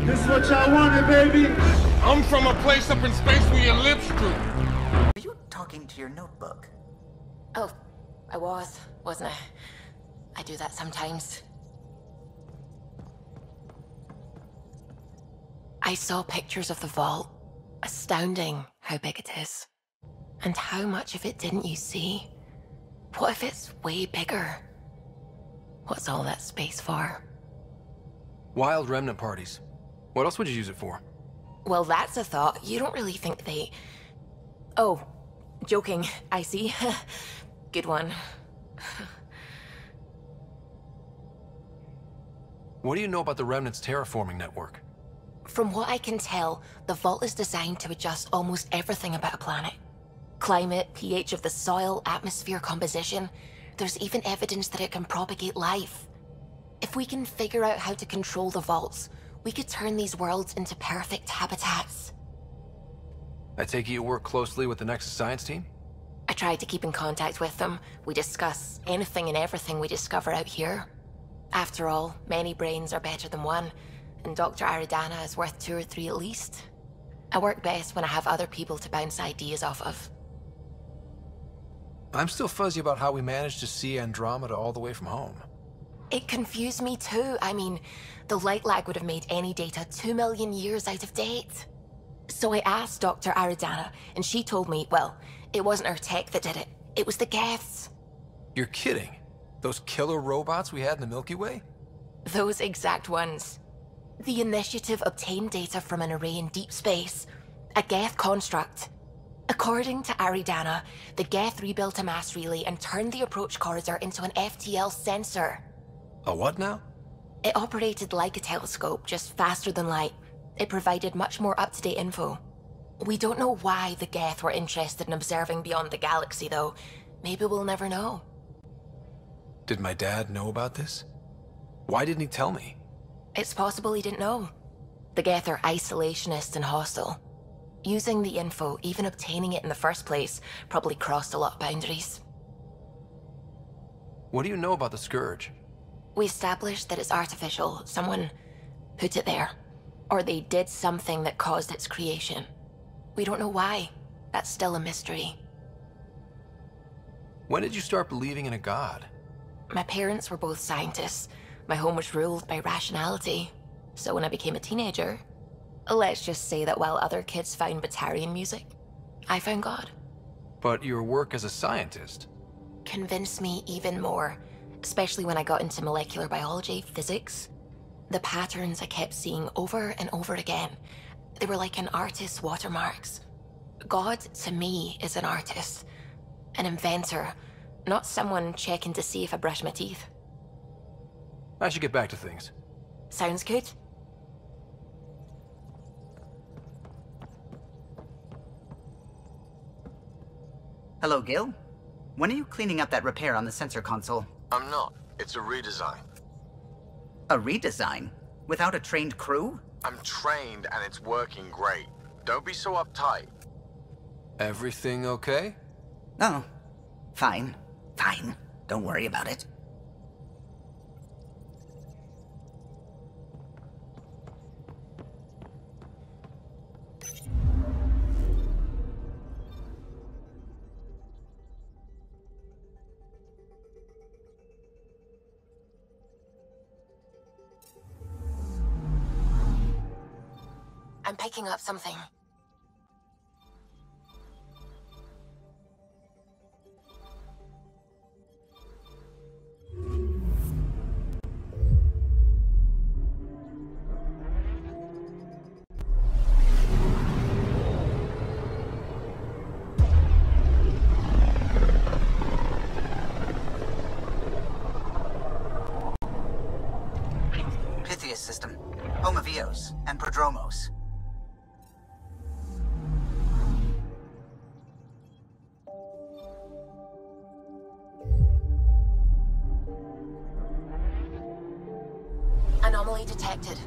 This what y'all wanted, baby? I'm from a place up in space where your lips droop. Are you talking to your notebook? Oh, I wasn't I? I do that sometimes. I saw pictures of the vault. Astounding how big it is. And how much of it didn't you see? What if it's way bigger? What's all that space for? Wild remnant parties. What else would you use it for? Well, that's a thought. You don't really think they... Oh, joking, I see. Good one. What do you know about the remnant's terraforming network? From what I can tell, the vault is designed to adjust almost everything about a planet. Climate, pH of the soil, atmosphere composition. There's even evidence that it can propagate life. If we can figure out how to control the vaults, we could turn these worlds into perfect habitats. I take it you work closely with the Nexus science team? I try to keep in contact with them. We discuss anything and everything we discover out here. After all, many brains are better than one, and Dr. Aridana is worth 2 or 3 at least. I work best when I have other people to bounce ideas off of. I'm still fuzzy about how we managed to see Andromeda all the way from home. It confused me too. I mean, the light lag would have made any data 2 million years out of date. So I asked Dr. Aridana, and she told me, well, it wasn't her tech that did it. It was the Geths. You're kidding? Those killer robots we had in the Milky Way? Those exact ones. The initiative obtained data from an array in deep space, a Geth construct. According to Aridana, the Geth rebuilt a mass relay and turned the approach corridor into an FTL sensor. A what now? It operated like a telescope, just faster than light. It provided much more up-to-date info. We don't know why the Geth were interested in observing beyond the galaxy, though. Maybe we'll never know. Did my dad know about this? Why didn't he tell me? It's possible he didn't know. The Geth are isolationist and hostile. Using the info, even obtaining it in the first place, probably crossed a lot of boundaries. What do you know about the Scourge? We established that it's artificial. Someone put it there. Or they did something that caused its creation. We don't know why. That's still a mystery. When did you start believing in a god? My parents were both scientists. My home was ruled by rationality. So when I became a teenager, let's just say that while other kids found Batarian music, I found God. But your work as a scientist Convinced me even more, especially when I got into molecular biology, physics. The patterns I kept seeing over and over again, they were like an artist's watermarks. God, to me, is an artist, an inventor, not someone checking to see if I brush my teeth. I should get back to things. Sounds good. Hello, Gil. When are you cleaning up that repair on the sensor console? I'm not. It's a redesign. A redesign? Without a trained crew? I'm trained and it's working great. Don't be so uptight. Everything okay? Oh, fine. Fine. Don't worry about it. I'm picking up something. Pythias system. Home of Eos and Prodromos. Anomaly detected.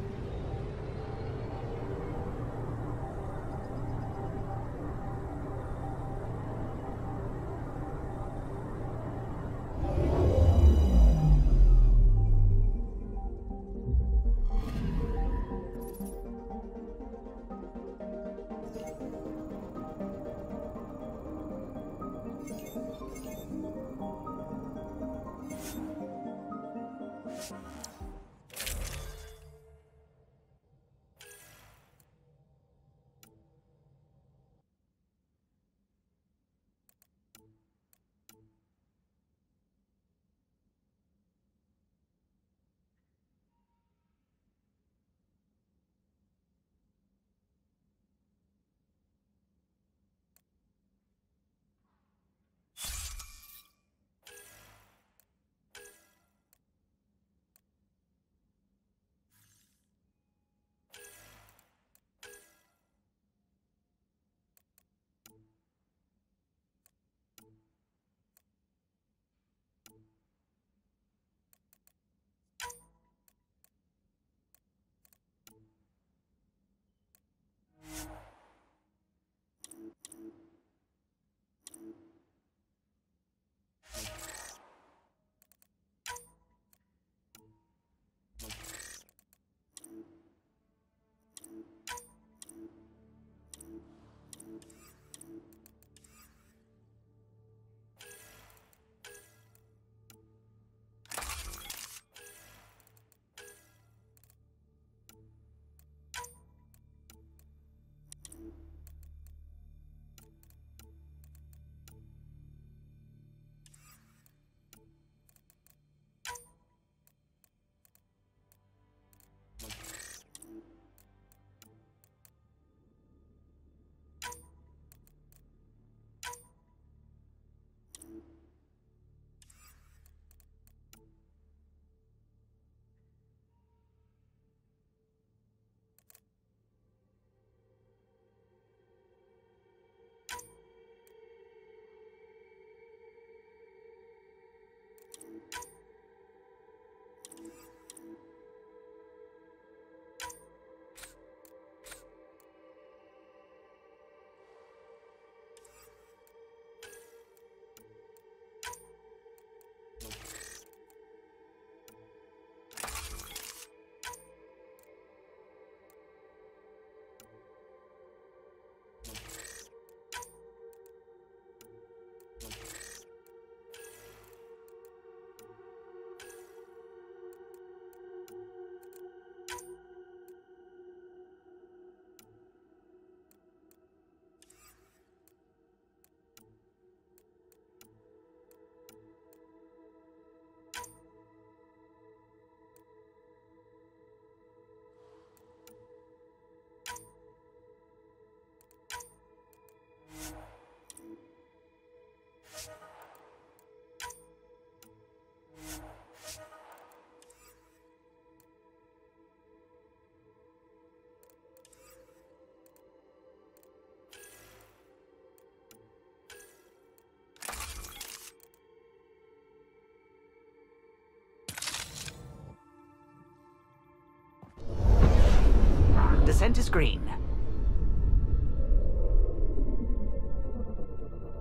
Descent is green.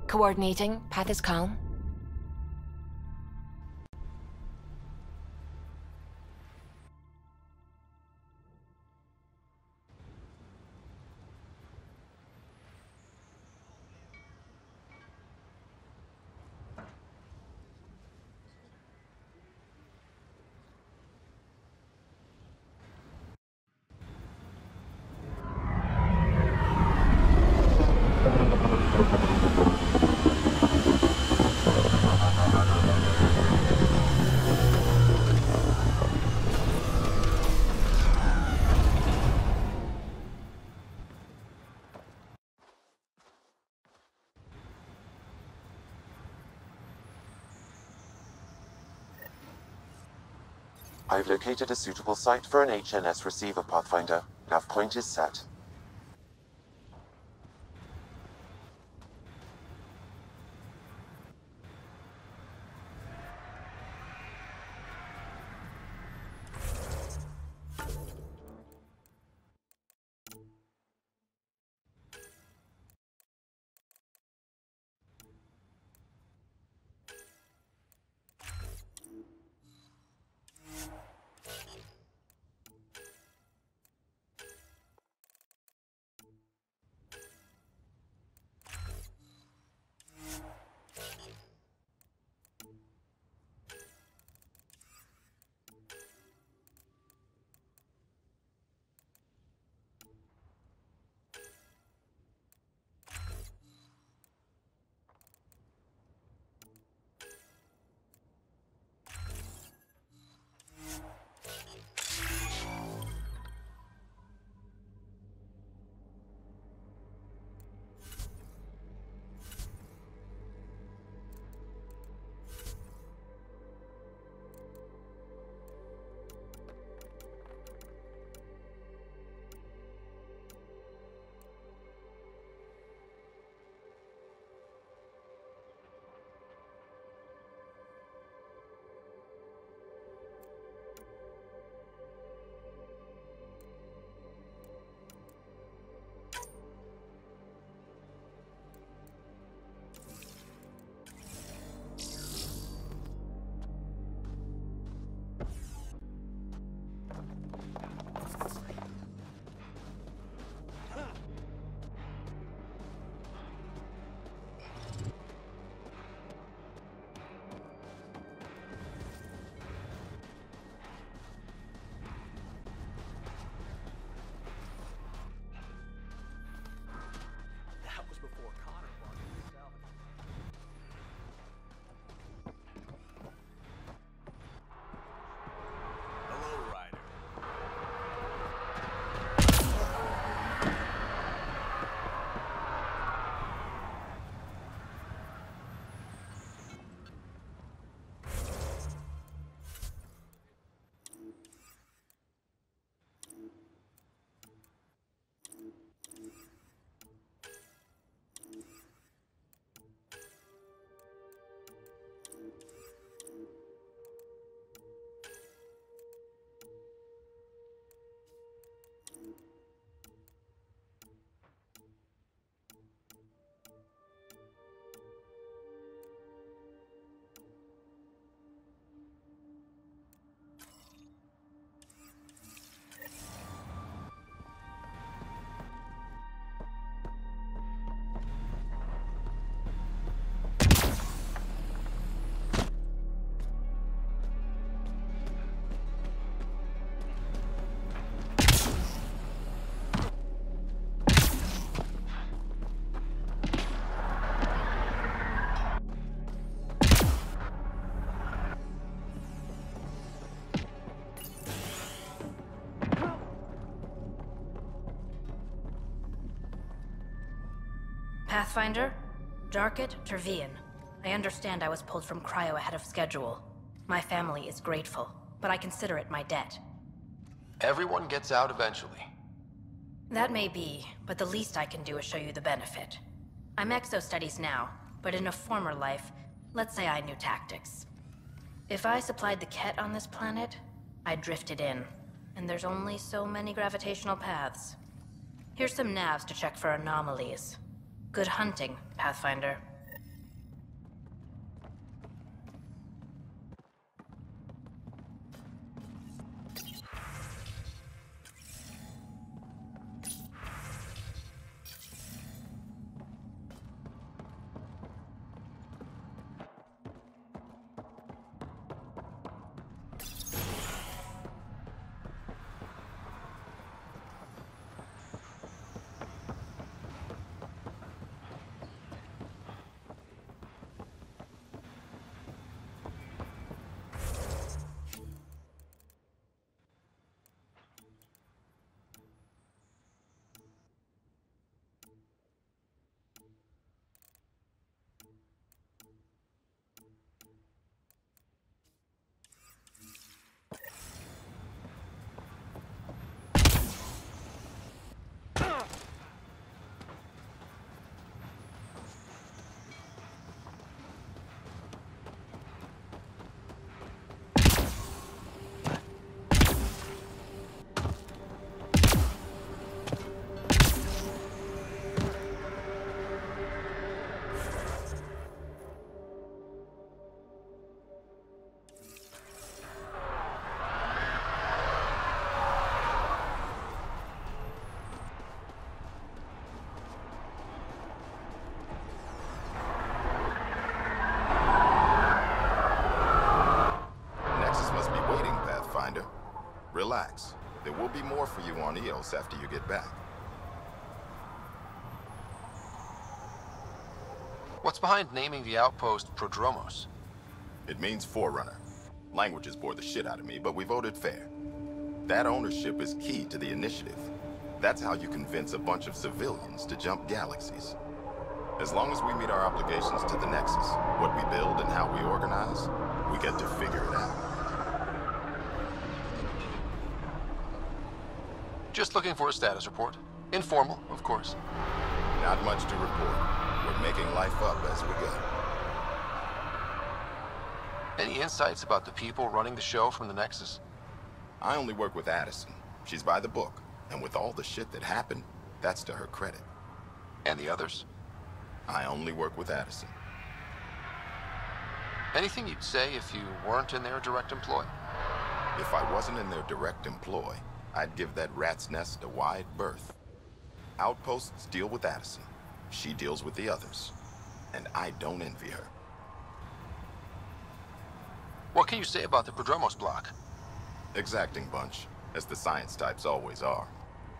Coordinating. Path is calm. I've located a suitable site for an HNS receiver, Pathfinder. Nav point is set. Hello, Ryder. Pathfinder? Darket Tervian. I understand I was pulled from cryo ahead of schedule. My family is grateful, but I consider it my debt. Everyone gets out eventually. That may be, but the least I can do is show you the benefit. I'm exo-studies now, but in a former life, let's say I knew tactics. If I supplied the Ket on this planet, I drifted in, and there's only so many gravitational paths. Here's some navs to check for anomalies. Good hunting, Pathfinder. Relax. There will be more for you on Eos after you get back. What's behind naming the outpost Prodromos? It means Forerunner. Languages bore the shit out of me, but we voted fair. That ownership is key to the initiative. That's how you convince a bunch of civilians to jump galaxies. As long as we meet our obligations to the Nexus, what we build and how we organize, we get to figure it out. Just looking for a status report. Informal, of course. Not much to report. We're making life up as we go. Any insights about the people running the show from the Nexus? I only work with Addison. She's by the book. And with all the shit that happened, that's to her credit. And the others? I only work with Addison. Anything you'd say if you weren't in their direct employ? If I wasn't in their direct employ, I'd give that rat's nest a wide berth. Outposts deal with Addison. She deals with the others. And I don't envy her. What can you say about the Prodromos block? Exacting bunch, as the science types always are.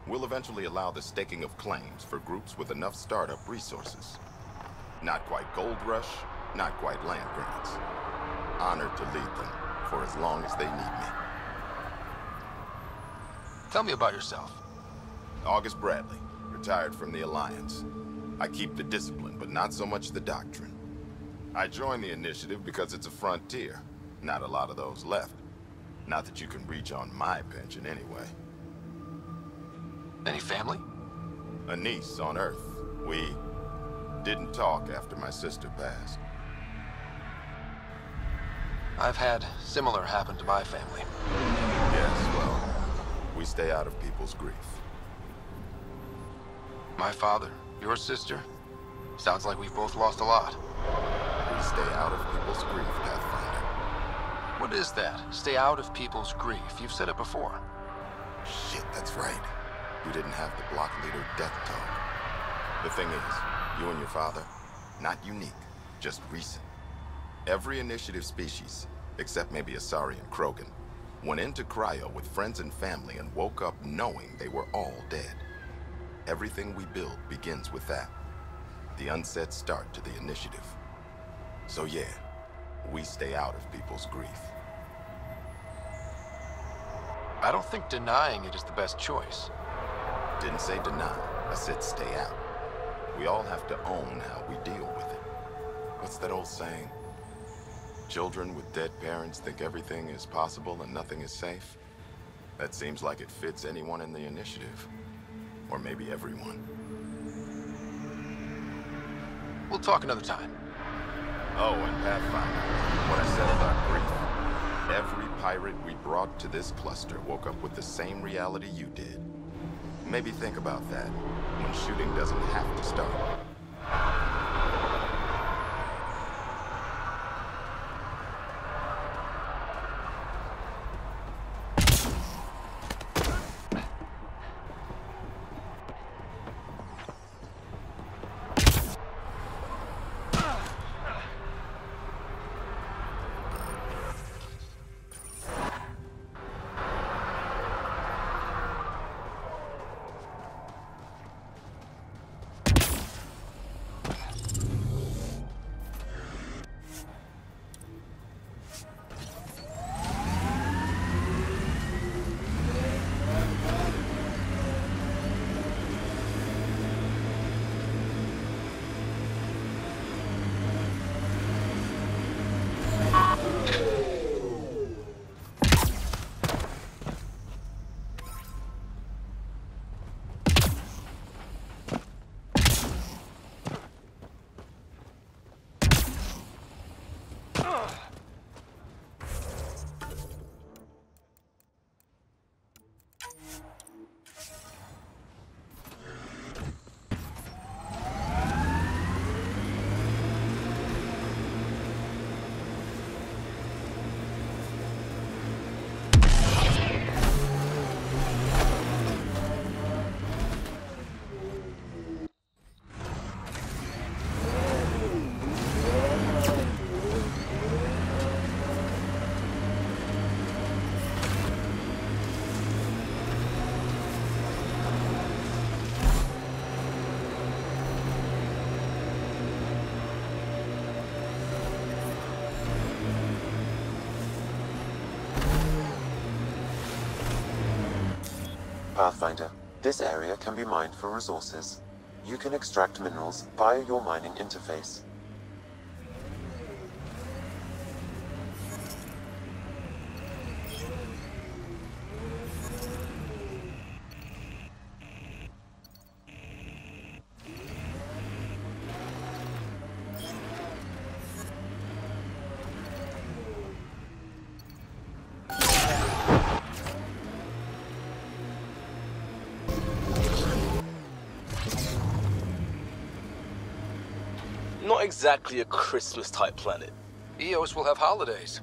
We'll eventually allow the staking of claims for groups with enough startup resources. Not quite gold rush, not quite land grants. Honored to lead them for as long as they need me. Tell me about yourself. August Bradley, retired from the Alliance. I keep the discipline, but not so much the doctrine. I joined the initiative because it's a frontier. Not a lot of those left. Not that you can reach on my pension anyway. Any family? A niece on Earth. We didn't talk after my sister passed. I've had similar happen to my family. Yes, well, we stay out of people's grief. My father, your sister. Sounds like we've both lost a lot. We stay out of people's grief, Pathfinder. What is that? Stay out of people's grief. You've said it before. Shit, that's right. We didn't have the block leader death talk. The thing is, you and your father, not unique, just recent. Every initiative species, except maybe Asari and Krogan, went into cryo with friends and family and woke up knowing they were all dead. Everything we build begins with that. The unsaid start to the initiative. So yeah, we stay out of people's grief. I don't think denying it is the best choice. Didn't say deny, I said stay out. We all have to own how we deal with it. What's that old saying? Children with dead parents think everything is possible and nothing is safe? That seems like it fits anyone in the initiative. Or maybe everyone. We'll talk another time. Oh, and Pathfinder, what I said about grief. Every pirate we brought to this cluster woke up with the same reality you did. Maybe think about that when shooting doesn't have to start. Pathfinder, this area can be mined for resources. You can extract minerals via your mining interface. Not exactly a Christmas-type planet. Eos will have holidays,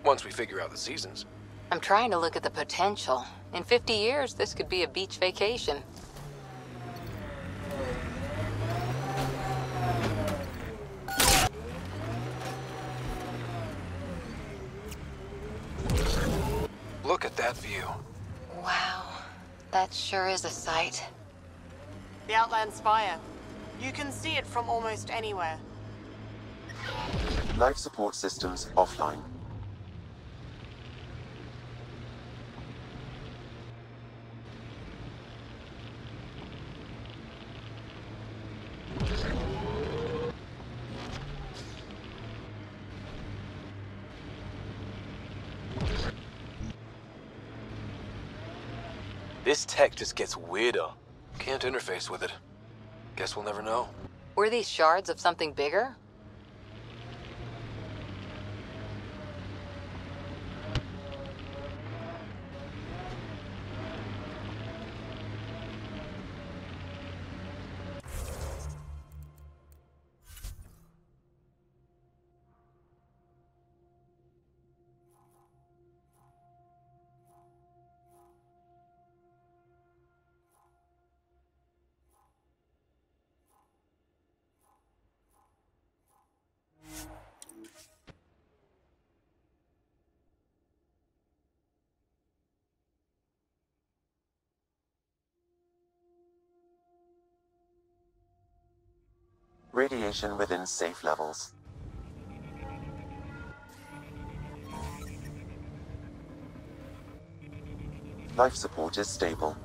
once we figure out the seasons. I'm trying to look at the potential. In 50 years, this could be a beach vacation. Look at that view. Wow, that sure is a sight. The Outland Spire. You can see it from almost anywhere. Life support systems offline. This tech just gets weirder. Can't interface with it. Guess we'll never know. Were these shards of something bigger? Radiation within safe levels. Life support is stable.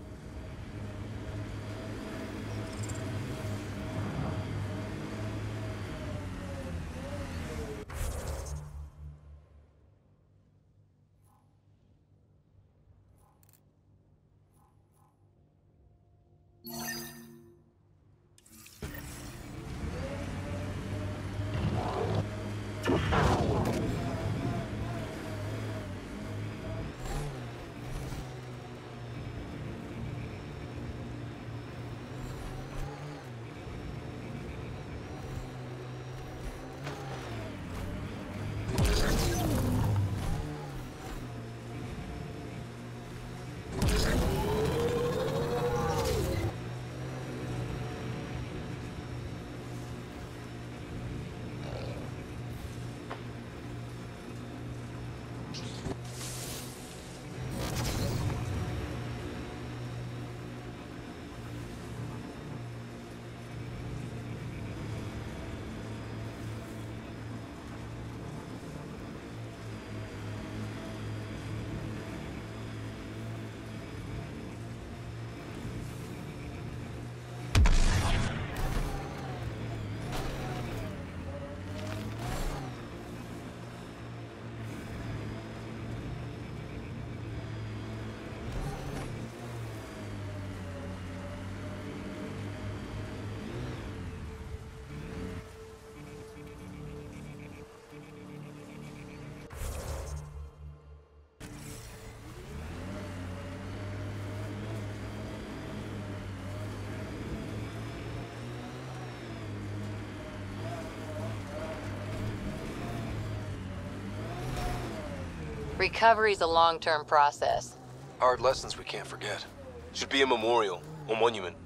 Recovery's a long-term process. Hard lessons we can't forget. Should be a memorial or monument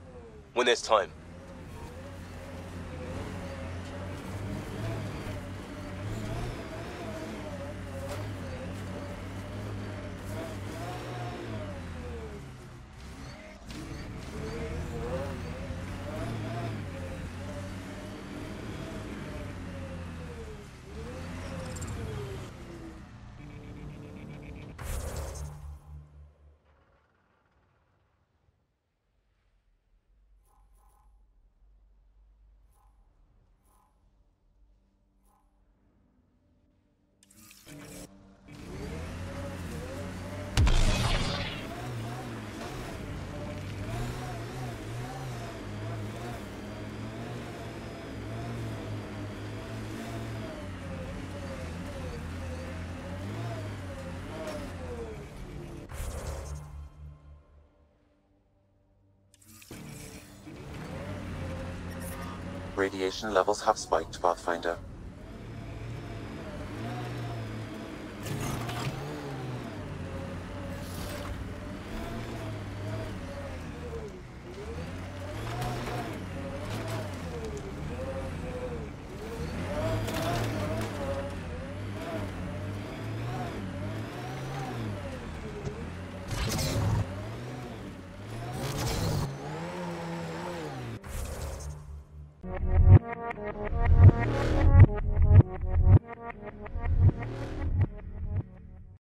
when there's time. Radiation levels have spiked, Pathfinder.